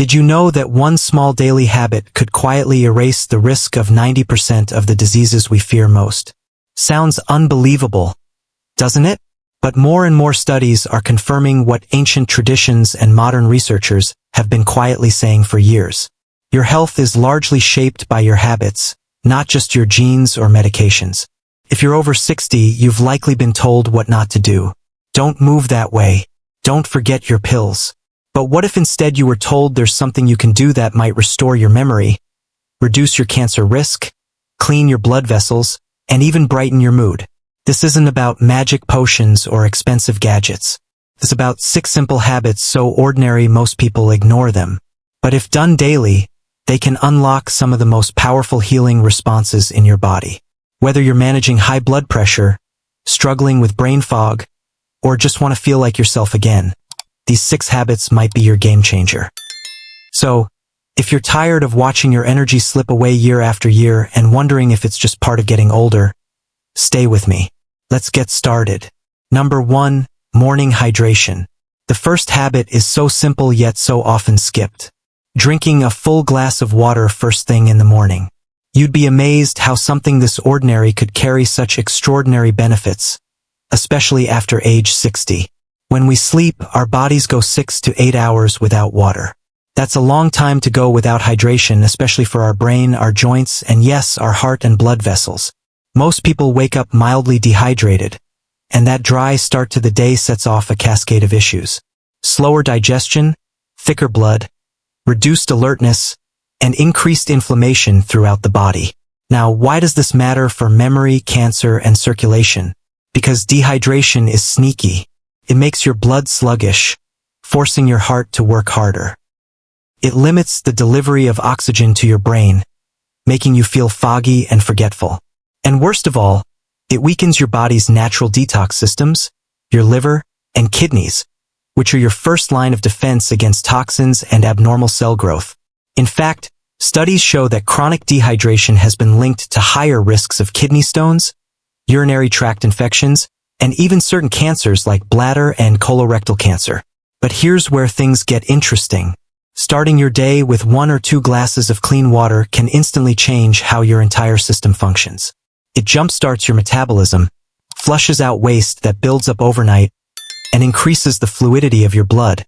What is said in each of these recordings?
Did you know that one small daily habit could quietly erase the risk of 90% of the diseases we fear most? Sounds unbelievable, doesn't it? But more and more studies are confirming what ancient traditions and modern researchers have been quietly saying for years. Your health is largely shaped by your habits, not just your genes or medications. If you're over 60, you've likely been told what not to do. Don't move that way. Don't forget your pills. But what if instead you were told there's something you can do that might restore your memory, reduce your cancer risk, clean your blood vessels, and even brighten your mood? This isn't about magic potions or expensive gadgets. It's about 6 simple habits so ordinary most people ignore them. But if done daily, they can unlock some of the most powerful healing responses in your body. Whether you're managing high blood pressure, struggling with brain fog, or just want to feel like yourself again, these 6 habits might be your game changer. So, if you're tired of watching your energy slip away year after year and wondering if it's just part of getting older, stay with me. Let's get started. Number 1, morning hydration. The first habit is so simple yet so often skipped. Drinking a full glass of water first thing in the morning. You'd be amazed how something this ordinary could carry such extraordinary benefits, especially after age 60. When we sleep, our bodies go 6 to 8 hours without water. That's a long time to go without hydration, especially for our brain, our joints, and yes, our heart and blood vessels. Most people wake up mildly dehydrated, and that dry start to the day sets off a cascade of issues. Slower digestion, thicker blood, reduced alertness, and increased inflammation throughout the body. Now, why does this matter for memory, cancer, and circulation? Because dehydration is sneaky. It makes your blood sluggish, forcing your heart to work harder. It limits the delivery of oxygen to your brain, making you feel foggy and forgetful. And worst of all, it weakens your body's natural detox systems, your liver, and kidneys, which are your first line of defense against toxins and abnormal cell growth. In fact, studies show that chronic dehydration has been linked to higher risks of kidney stones, urinary tract infections, and even certain cancers like bladder and colorectal cancer. But here's where things get interesting. Starting your day with 1 or 2 glasses of clean water can instantly change how your entire system functions. It jumpstarts your metabolism, flushes out waste that builds up overnight, and increases the fluidity of your blood,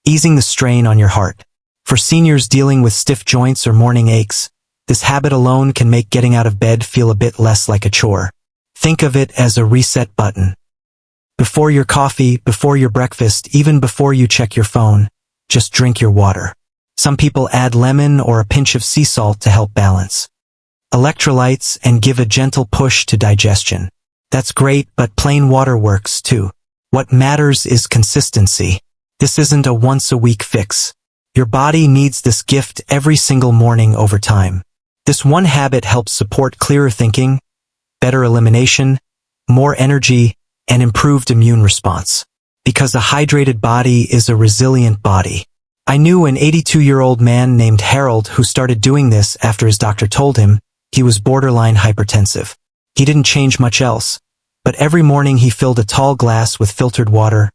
easing the strain on your heart. For seniors dealing with stiff joints or morning aches, this habit alone can make getting out of bed feel a bit less like a chore. Think of it as a reset button. Before your coffee, before your breakfast, even before you check your phone, just drink your water. Some people add lemon or a pinch of sea salt to help balance electrolytes and give a gentle push to digestion. That's great, but plain water works too. What matters is consistency. This isn't a once-a-week fix. Your body needs this gift every single morning over time. This one habit helps support clearer thinking, better elimination, more energy, and improved immune response. Because a hydrated body is a resilient body. I knew an 82-year-old man named Harold who started doing this after his doctor told him he was borderline hypertensive. He didn't change much else, but every morning he filled a tall glass with filtered water,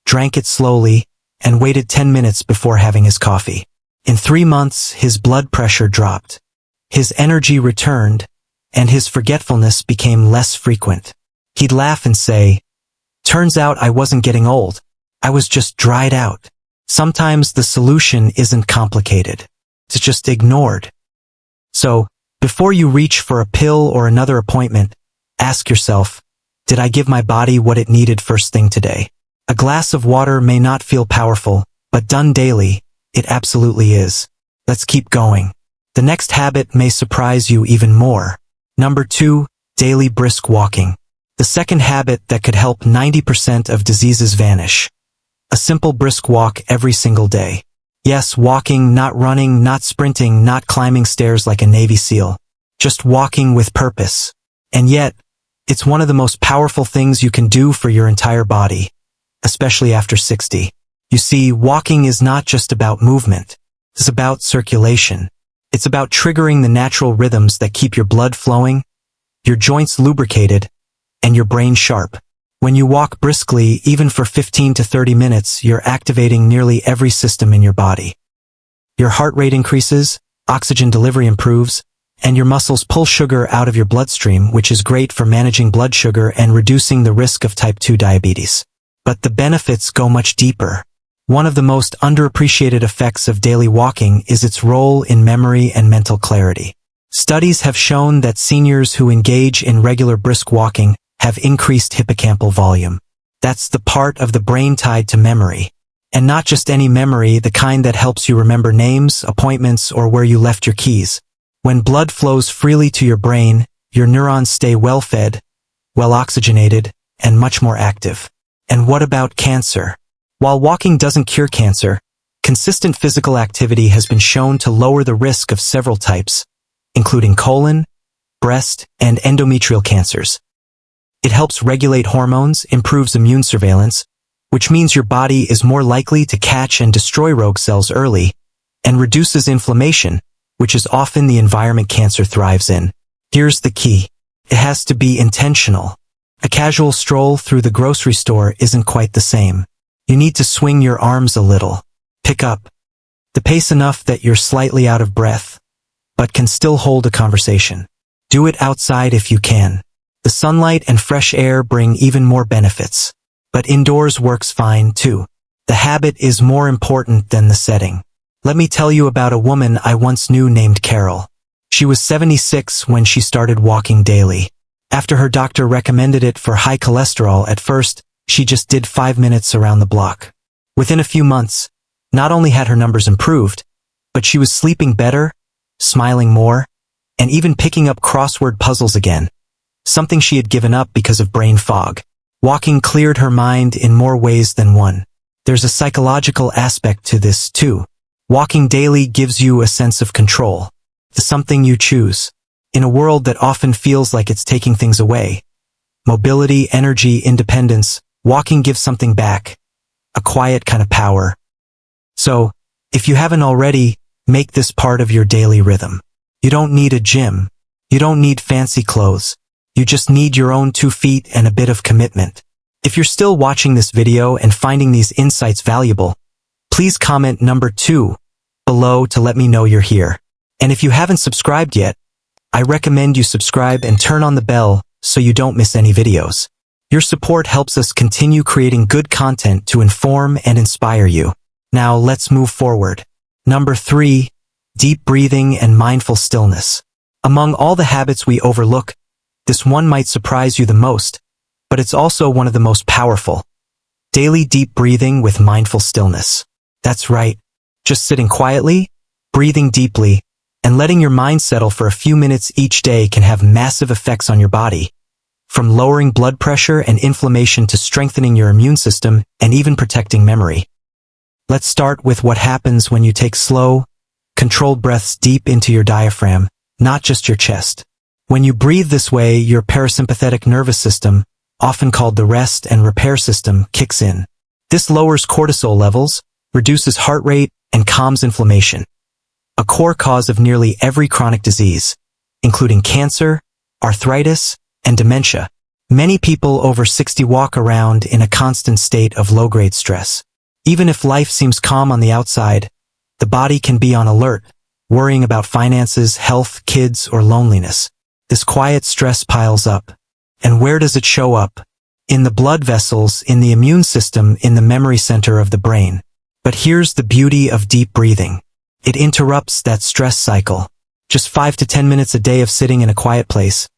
drank it slowly, and waited 10 minutes before having his coffee. In 3 months, his blood pressure dropped, his energy returned, and his forgetfulness became less frequent. He'd laugh and say, "Turns out I wasn't getting old. I was just dried out." Sometimes the solution isn't complicated. It's just ignored. So, before you reach for a pill or another appointment, ask yourself, did I give my body what it needed first thing today? A glass of water may not feel powerful, but done daily, it absolutely is. Let's keep going. The next habit may surprise you even more. Number 2, daily brisk walking. The second habit that could help 90% of diseases vanish. A simple brisk walk every single day. Yes, walking, not running, not sprinting, not climbing stairs like a Navy SEAL. Just walking with purpose. And yet, it's one of the most powerful things you can do for your entire body, especially after 60. You see, walking is not just about movement. It's about circulation. It's about triggering the natural rhythms that keep your blood flowing, your joints lubricated, and your brain sharp. When you walk briskly, even for 15 to 30 minutes, you're activating nearly every system in your body. Your heart rate increases, oxygen delivery improves, and your muscles pull sugar out of your bloodstream, which is great for managing blood sugar and reducing the risk of type 2 diabetes. But the benefits go much deeper. One of the most underappreciated effects of daily walking is its role in memory and mental clarity. Studies have shown that seniors who engage in regular brisk walking have increased hippocampal volume. That's the part of the brain tied to memory. And not just any memory, the kind that helps you remember names, appointments, or where you left your keys. When blood flows freely to your brain, your neurons stay well-fed, well-oxygenated, and much more active. And what about cancer? While walking doesn't cure cancer, consistent physical activity has been shown to lower the risk of several types, including colon, breast, and endometrial cancers. It helps regulate hormones, improves immune surveillance, which means your body is more likely to catch and destroy rogue cells early, and reduces inflammation, which is often the environment cancer thrives in. Here's the key. It has to be intentional. A casual stroll through the grocery store isn't quite the same. You need to swing your arms a little, pick up the pace enough that you're slightly out of breath, but can still hold a conversation. Do it outside if you can. The sunlight and fresh air bring even more benefits. But indoors works fine too. The habit is more important than the setting. Let me tell you about a woman I once knew named Carol. She was 76 when she started walking daily. After her doctor recommended it for high cholesterol at first, she just did 5 minutes around the block. Within a few months, not only had her numbers improved, but she was sleeping better, smiling more, and even picking up crossword puzzles again, something she had given up because of brain fog. Walking cleared her mind in more ways than one. There's a psychological aspect to this too. Walking daily gives you a sense of control, something you choose. In a world that often feels like it's taking things away, mobility, energy, independence, walking gives something back, a quiet kind of power. So, if you haven't already, make this part of your daily rhythm. You don't need a gym. You don't need fancy clothes. You just need your own 2 feet and a bit of commitment. If you're still watching this video and finding these insights valuable, please comment number 2 below to let me know you're here. And if you haven't subscribed yet, I recommend you subscribe and turn on the bell so you don't miss any videos. Your support helps us continue creating good content to inform and inspire you. Now let's move forward. Number 3, deep breathing and mindful stillness. Among all the habits we overlook, this one might surprise you the most, but it's also one of the most powerful. Daily deep breathing with mindful stillness. That's right. Just sitting quietly, breathing deeply, and letting your mind settle for a few minutes each day can have massive effects on your body, from lowering blood pressure and inflammation to strengthening your immune system and even protecting memory. Let's start with what happens when you take slow, controlled breaths deep into your diaphragm, not just your chest. When you breathe this way, your parasympathetic nervous system, often called the rest and repair system, kicks in. This lowers cortisol levels, reduces heart rate, and calms inflammation, a core cause of nearly every chronic disease, including cancer, arthritis, and dementia. Many people over 60 walk around in a constant state of low-grade stress. Even if life seems calm on the outside, the body can be on alert, worrying about finances, health, kids, or loneliness. This quiet stress piles up. And where does it show up? In the blood vessels, in the immune system, in the memory center of the brain. But here's the beauty of deep breathing. It interrupts that stress cycle. Just 5 to 10 minutes a day of sitting in a quiet place,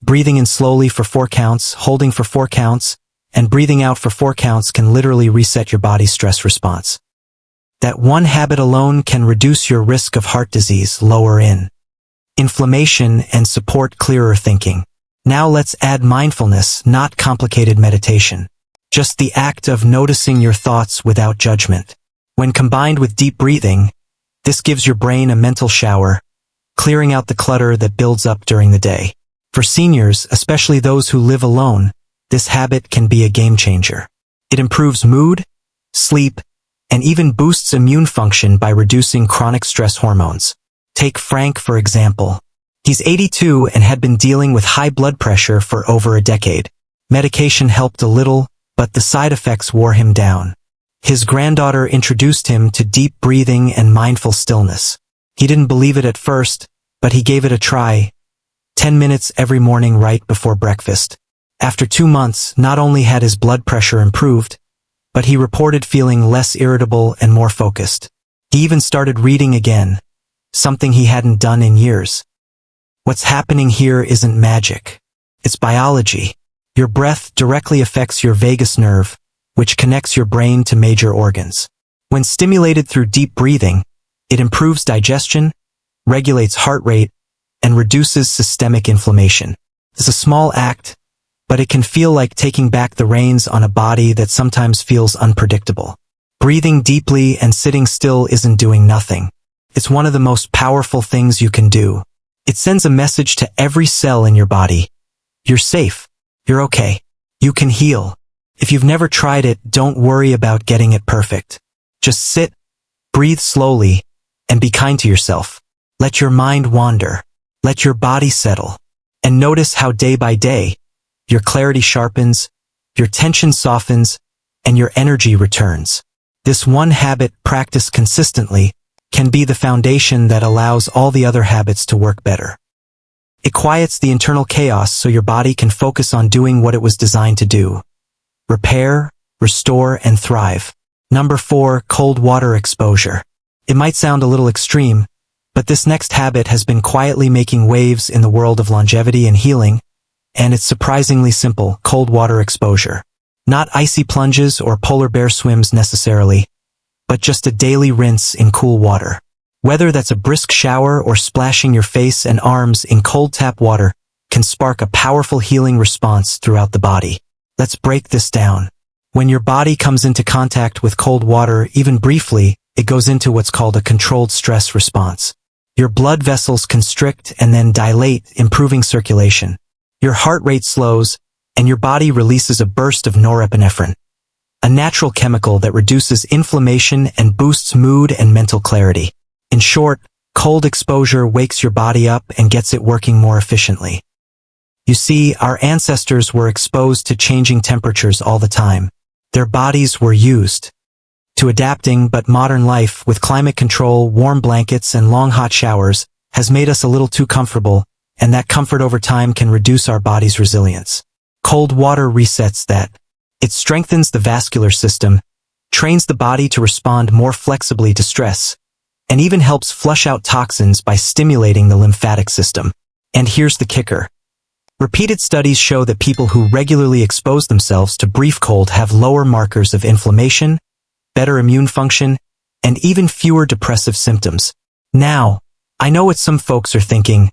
breathing in slowly for 4 counts, holding for 4 counts, and breathing out for 4 counts can literally reset your body's stress response. That one habit alone can reduce your risk of heart disease, lower inflammation, and support clearer thinking. Now let's add mindfulness, not complicated meditation. Just the act of noticing your thoughts without judgment. When combined with deep breathing, this gives your brain a mental shower, clearing out the clutter that builds up during the day. For seniors, especially those who live alone, this habit can be a game changer. It improves mood, sleep, and even boosts immune function by reducing chronic stress hormones. Take Frank, for example. He's 82 and had been dealing with high blood pressure for over a decade. Medication helped a little, but the side effects wore him down. His granddaughter introduced him to deep breathing and mindful stillness. He didn't believe it at first, but he gave it a try. 10 minutes every morning right before breakfast. After 2 months, not only had his blood pressure improved, but he reported feeling less irritable and more focused. He even started reading again, something he hadn't done in years. What's happening here isn't magic. It's biology. Your breath directly affects your vagus nerve, which connects your brain to major organs. When stimulated through deep breathing, it improves digestion, regulates heart rate, and reduces systemic inflammation. It's a small act, but it can feel like taking back the reins on a body that sometimes feels unpredictable. Breathing deeply and sitting still isn't doing nothing. It's one of the most powerful things you can do. It sends a message to every cell in your body. You're safe. You're okay. You can heal. If you've never tried it, don't worry about getting it perfect. Just sit, breathe slowly, and be kind to yourself. Let your mind wander. Let your body settle. And notice how day by day, your clarity sharpens, your tension softens, and your energy returns. This one habit practiced consistently can be the foundation that allows all the other habits to work better. It quiets the internal chaos so your body can focus on doing what it was designed to do. Repair, restore, and thrive. Number 4, cold water exposure. It might sound a little extreme, but this next habit has been quietly making waves in the world of longevity and healing, and it's surprisingly simple: cold water exposure. Not icy plunges or polar bear swims necessarily, but just a daily rinse in cool water. Whether that's a brisk shower or splashing your face and arms in cold tap water can spark a powerful healing response throughout the body. Let's break this down. When your body comes into contact with cold water, even briefly, it goes into what's called a controlled stress response. Your blood vessels constrict and then dilate, improving circulation. Your heart rate slows, and your body releases a burst of norepinephrine, a natural chemical that reduces inflammation and boosts mood and mental clarity. In short, cold exposure wakes your body up and gets it working more efficiently. You see, our ancestors were exposed to changing temperatures all the time. Their bodies were used to adapting, but modern life, with climate control, warm blankets, and long hot showers, has made us a little too comfortable, and that comfort over time can reduce our body's resilience. Cold water resets that. It strengthens the vascular system, trains the body to respond more flexibly to stress, and even helps flush out toxins by stimulating the lymphatic system. And here's the kicker. Repeated studies show that people who regularly expose themselves to brief cold have lower markers of inflammation, better immune function, and even fewer depressive symptoms. Now, I know what some folks are thinking.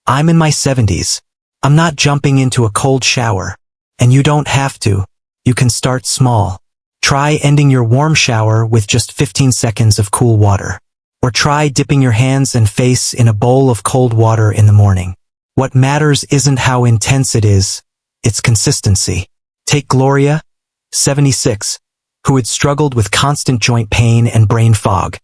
I'm in my 70s. I'm not jumping into a cold shower. And you don't have to. You can start small. Try ending your warm shower with just 15 seconds of cool water. Or try dipping your hands and face in a bowl of cold water in the morning. What matters isn't how intense it is, it's consistency. Take Gloria, 76, who had struggled with constant joint pain and brain fog.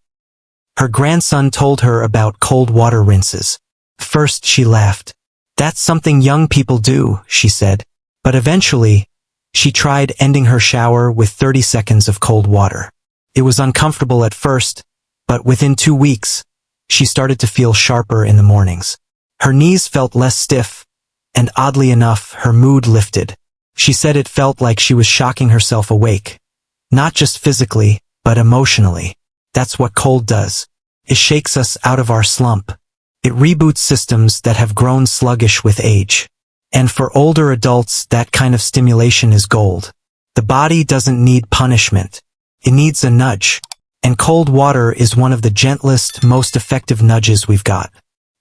Her grandson told her about cold water rinses. First she laughed. That's something young people do, she said. But eventually, she tried ending her shower with 30 seconds of cold water. It was uncomfortable at first, but within 2 weeks, she started to feel sharper in the mornings. Her knees felt less stiff, and oddly enough, her mood lifted. She said it felt like she was shocking herself awake. Not just physically, but emotionally. That's what cold does. It shakes us out of our slump. It reboots systems that have grown sluggish with age. And for older adults, that kind of stimulation is gold. The body doesn't need punishment. It needs a nudge. And cold water is one of the gentlest, most effective nudges we've got.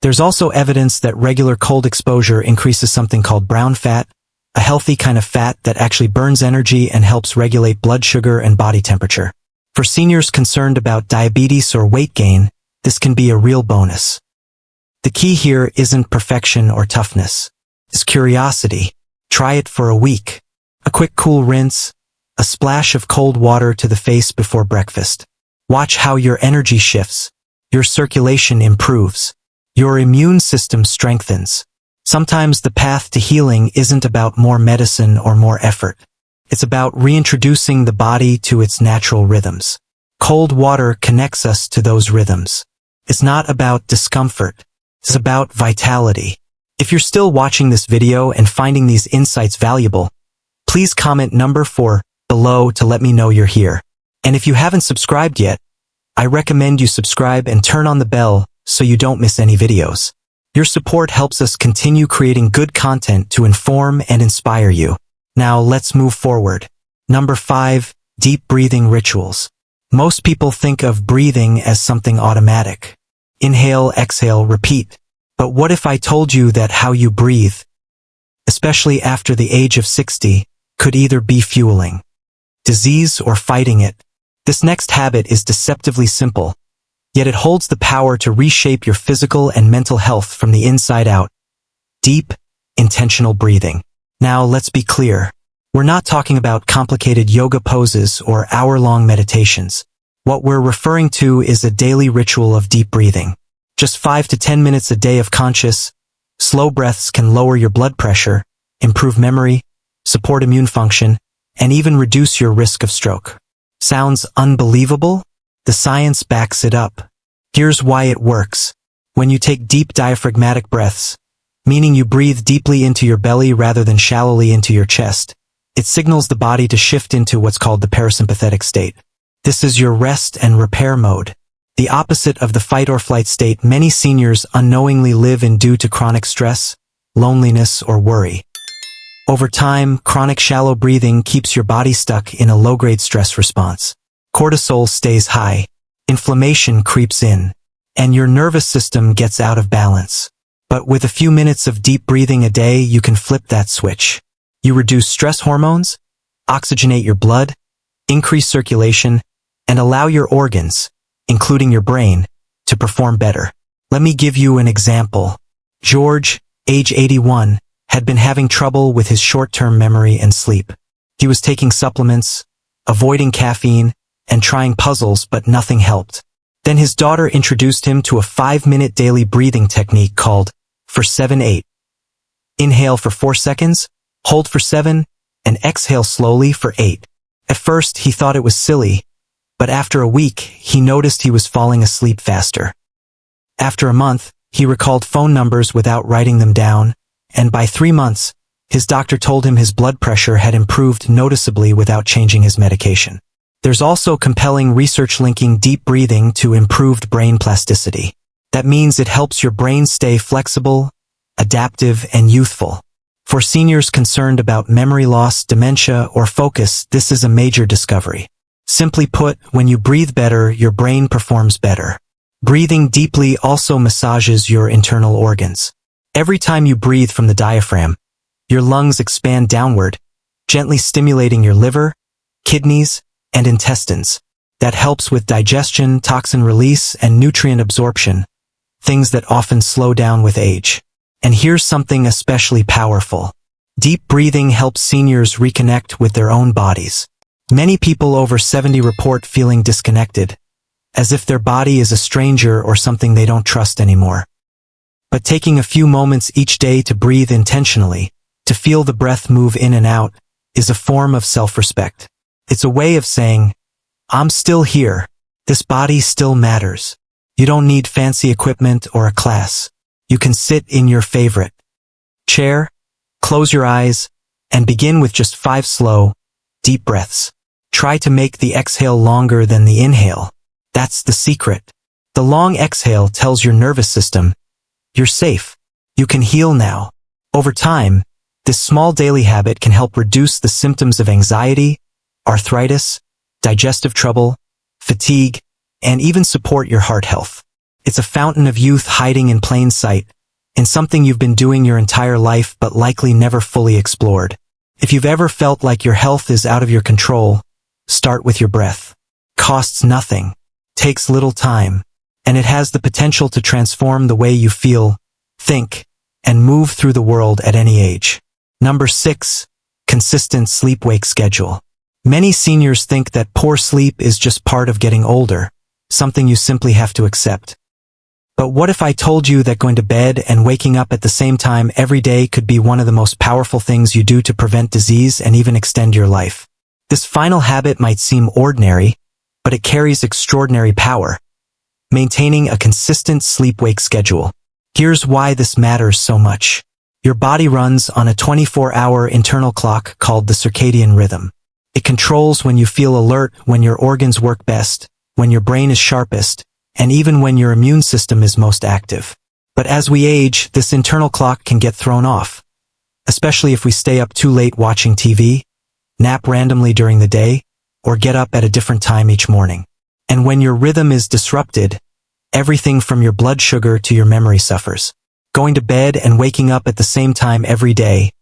There's also evidence that regular cold exposure increases something called brown fat, a healthy kind of fat that actually burns energy and helps regulate blood sugar and body temperature. For seniors concerned about diabetes or weight gain, this can be a real bonus. The key here isn't perfection or toughness. It's curiosity. Try it for a week. A quick cool rinse, a splash of cold water to the face before breakfast. Watch how your energy shifts. Your circulation improves. Your immune system strengthens. Sometimes the path to healing isn't about more medicine or more effort. It's about reintroducing the body to its natural rhythms. Cold water connects us to those rhythms. It's not about discomfort. It's about vitality. If you're still watching this video and finding these insights valuable, please comment number 4 below to let me know you're here. And if you haven't subscribed yet, I recommend you subscribe and turn on the bell so you don't miss any videos. Your support helps us continue creating good content to inform and inspire you. Now let's move forward. Number 5, deep breathing rituals. Most people think of breathing as something automatic. Inhale, exhale, repeat. But what if I told you that how you breathe, especially after the age of 60, could either be fueling disease or fighting it? This next habit is deceptively simple, yet it holds the power to reshape your physical and mental health from the inside out. Deep, intentional breathing. Now let's be clear. We're not talking about complicated yoga poses or hour-long meditations. What we're referring to is a daily ritual of deep breathing. Just 5 to 10 minutes a day of conscious, slow breaths can lower your blood pressure, improve memory, support immune function, and even reduce your risk of stroke. Sounds unbelievable? The science backs it up. Here's why it works. When you take deep diaphragmatic breaths, meaning you breathe deeply into your belly rather than shallowly into your chest, it signals the body to shift into what's called the parasympathetic state. This is your rest and repair mode, the opposite of the fight or flight state many seniors unknowingly live in due to chronic stress, loneliness, or worry. Over time, chronic shallow breathing keeps your body stuck in a low-grade stress response. Cortisol stays high, inflammation creeps in, and your nervous system gets out of balance. But with a few minutes of deep breathing a day, you can flip that switch. You reduce stress hormones, oxygenate your blood, increase circulation, and allow your organs, including your brain, to perform better. Let me give you an example. George, age 81, had been having trouble with his short-term memory and sleep. He was taking supplements, avoiding caffeine, and trying puzzles, but nothing helped. Then his daughter introduced him to a 5-minute daily breathing technique called for 7-8. Inhale for 4 seconds, hold for 7, and exhale slowly for 8. At first, he thought it was silly, but after a week, he noticed he was falling asleep faster. After a month, he recalled phone numbers without writing them down, and by 3 months, his doctor told him his blood pressure had improved noticeably without changing his medication. There's also compelling research linking deep breathing to improved brain plasticity. That means it helps your brain stay flexible, adaptive, and youthful. For seniors concerned about memory loss, dementia, or focus, this is a major discovery. Simply put, when you breathe better, your brain performs better. Breathing deeply also massages your internal organs. Every time you breathe from the diaphragm, your lungs expand downward, gently stimulating your liver, kidneys, and intestines. That helps with digestion, toxin release, and nutrient absorption, things that often slow down with age. And here's something especially powerful. Deep breathing helps seniors reconnect with their own bodies. Many people over 70 report feeling disconnected, as if their body is a stranger or something they don't trust anymore. But taking a few moments each day to breathe intentionally, to feel the breath move in and out, is a form of self-respect. It's a way of saying, I'm still here. This body still matters. You don't need fancy equipment or a class. You can sit in your favorite chair, close your eyes, and begin with just 5 slow, deep breaths. Try to make the exhale longer than the inhale. That's the secret. The long exhale tells your nervous system, you're safe. You can heal now. Over time, this small daily habit can help reduce the symptoms of anxiety, arthritis, digestive trouble, fatigue, and even support your heart health. It's a fountain of youth hiding in plain sight, in something you've been doing your entire life but likely never fully explored. If you've ever felt like your health is out of your control, start with your breath. Costs nothing, takes little time, and it has the potential to transform the way you feel, think, and move through the world at any age. Number 6, consistent sleep-wake schedule. Many seniors think that poor sleep is just part of getting older, something you simply have to accept. But what if I told you that going to bed and waking up at the same time every day could be one of the most powerful things you do to prevent disease and even extend your life? This final habit might seem ordinary, but it carries extraordinary power. Maintaining a consistent sleep-wake schedule. Here's why this matters so much. Your body runs on a 24-hour internal clock called the circadian rhythm. It controls when you feel alert, when your organs work best, when your brain is sharpest, and even when your immune system is most active. But as we age, this internal clock can get thrown off, especially if we stay up too late watching TV, nap randomly during the day, or get up at a different time each morning. And when your rhythm is disrupted, everything from your blood sugar to your memory suffers. Going to bed and waking up at the same time every day,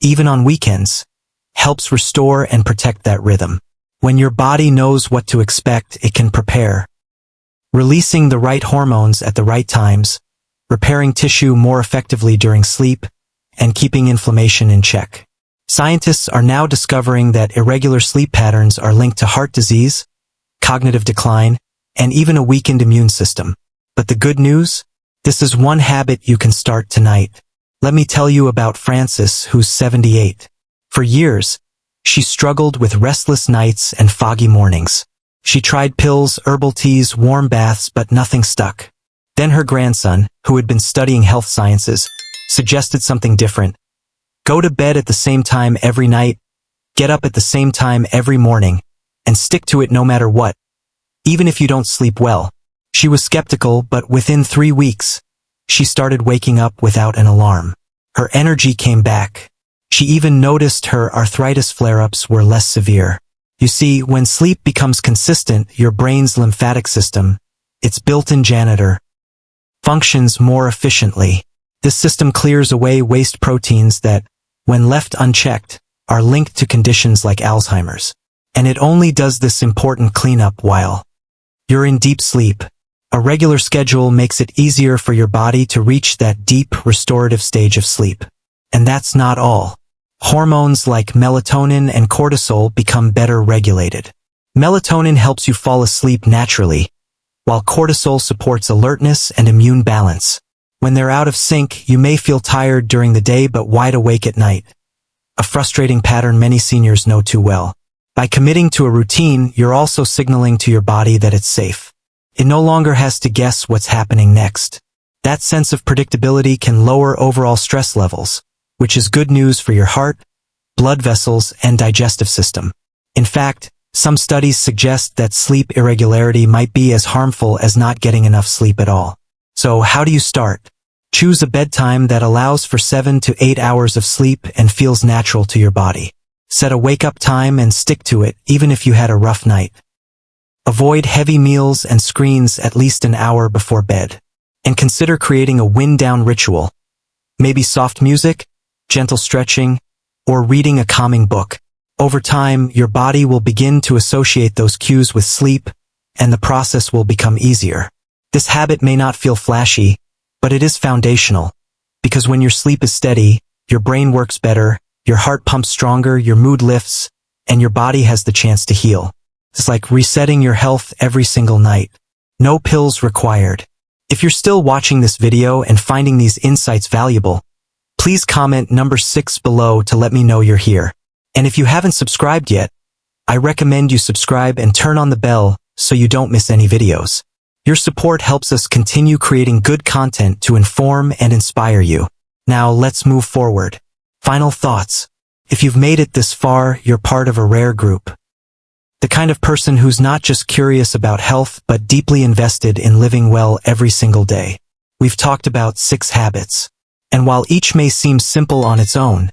even on weekends, helps restore and protect that rhythm. When your body knows what to expect, it can prepare, releasing the right hormones at the right times, repairing tissue more effectively during sleep, and keeping inflammation in check. Scientists are now discovering that irregular sleep patterns are linked to heart disease, cognitive decline, and even a weakened immune system. But the good news? This is one habit you can start tonight. Let me tell you about Frances, who's 78. For years, she struggled with restless nights and foggy mornings. She tried pills, herbal teas, warm baths, but nothing stuck. Then her grandson, who had been studying health sciences, suggested something different. Go to bed at the same time every night, get up at the same time every morning, and stick to it no matter what, even if you don't sleep well. She was skeptical, but within 3 weeks, she started waking up without an alarm. Her energy came back. She even noticed her arthritis flare-ups were less severe. You see, when sleep becomes consistent, your brain's lymphatic system, its built-in janitor, functions more efficiently. This system clears away waste proteins that, when left unchecked, are linked to conditions like Alzheimer's. And it only does this important cleanup while you're in deep sleep. A regular schedule makes it easier for your body to reach that deep, restorative stage of sleep. And that's not all. Hormones like melatonin and cortisol become better regulated. Melatonin helps you fall asleep naturally, while cortisol supports alertness and immune balance. When they're out of sync, you may feel tired during the day but wide awake at night. A frustrating pattern many seniors know too well. By committing to a routine, you're also signaling to your body that it's safe. It no longer has to guess what's happening next. That sense of predictability can lower overall stress levels, which is good news for your heart, blood vessels, and digestive system. In fact, some studies suggest that sleep irregularity might be as harmful as not getting enough sleep at all. So how do you start? Choose a bedtime that allows for 7 to 8 hours of sleep and feels natural to your body. Set a wake-up time and stick to it, even if you had a rough night. Avoid heavy meals and screens at least an hour before bed. And consider creating a wind-down ritual. Maybe soft music, gentle stretching, or reading a calming book. Over time, your body will begin to associate those cues with sleep, and the process will become easier. This habit may not feel flashy, but it is foundational, because when your sleep is steady, your brain works better, your heart pumps stronger, your mood lifts, and your body has the chance to heal. It's like resetting your health every single night. No pills required. If you're still watching this video and finding these insights valuable, please comment number 6 below to let me know you're here. And if you haven't subscribed yet, I recommend you subscribe and turn on the bell so you don't miss any videos. Your support helps us continue creating good content to inform and inspire you. Now let's move forward. Final thoughts. If you've made it this far, you're part of a rare group. The kind of person who's not just curious about health, but deeply invested in living well every single day. We've talked about 6 habits. And while each may seem simple on its own,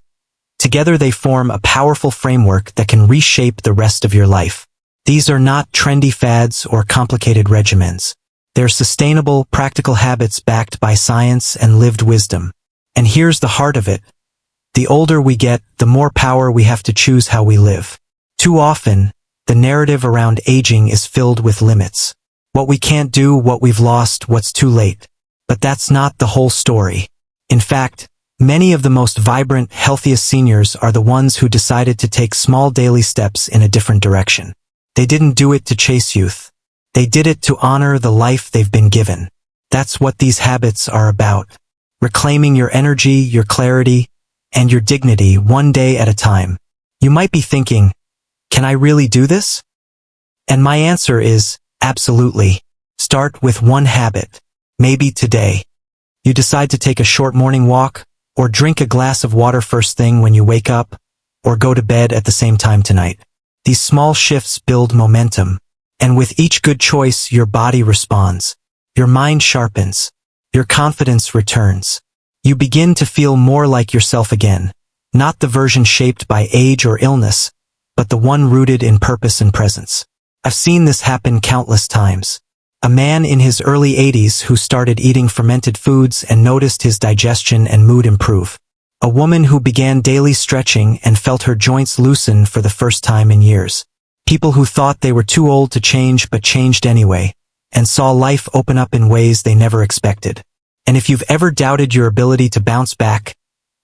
together they form a powerful framework that can reshape the rest of your life. These are not trendy fads or complicated regimens. They're sustainable, practical habits backed by science and lived wisdom. And here's the heart of it. The older we get, the more power we have to choose how we live. Too often, the narrative around aging is filled with limits. What we can't do, what we've lost, what's too late. But that's not the whole story. In fact, many of the most vibrant, healthiest seniors are the ones who decided to take small daily steps in a different direction. They didn't do it to chase youth. They did it to honor the life they've been given. That's what these habits are about. Reclaiming your energy, your clarity, and your dignity one day at a time. You might be thinking, can I really do this? And my answer is, absolutely. Start with one habit. Maybe today. You decide to take a short morning walk, or drink a glass of water first thing when you wake up, or go to bed at the same time tonight. These small shifts build momentum, and with each good choice your body responds. Your mind sharpens. Your confidence returns. You begin to feel more like yourself again, not the version shaped by age or illness, but the one rooted in purpose and presence. I've seen this happen countless times. A man in his early 80s who started eating fermented foods and noticed his digestion and mood improve. A woman who began daily stretching and felt her joints loosen for the first time in years. People who thought they were too old to change but changed anyway, and saw life open up in ways they never expected. And if you've ever doubted your ability to bounce back,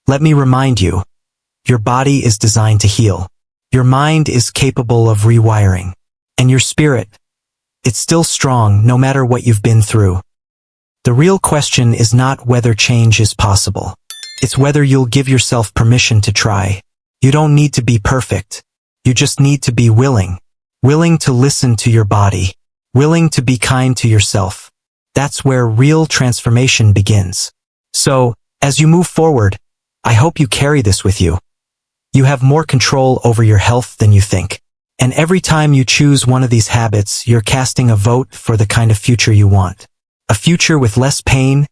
let me remind you, your body is designed to heal. Your mind is capable of rewiring. And your spirit, it's still strong no matter what you've been through. The real question is not whether change is possible. It's whether you'll give yourself permission to try. You don't need to be perfect. You just need to be willing. Willing to listen to your body. Willing to be kind to yourself. That's where real transformation begins. So, as you move forward, I hope you carry this with you. You have more control over your health than you think. And every time you choose one of these habits, you're casting a vote for the kind of future you want. A future with less pain,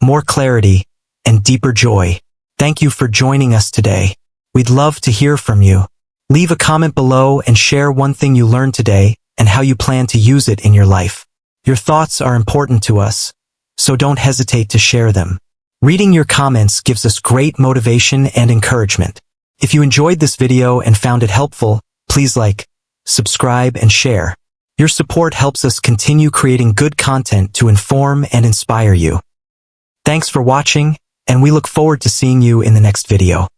more clarity, and deeper joy. Thank you for joining us today. We'd love to hear from you. Leave a comment below and share one thing you learned today and how you plan to use it in your life. Your thoughts are important to us, so don't hesitate to share them. Reading your comments gives us great motivation and encouragement. If you enjoyed this video and found it helpful, please like, subscribe, and share. Your support helps us continue creating good content to inform and inspire you. Thanks for watching, and we look forward to seeing you in the next video.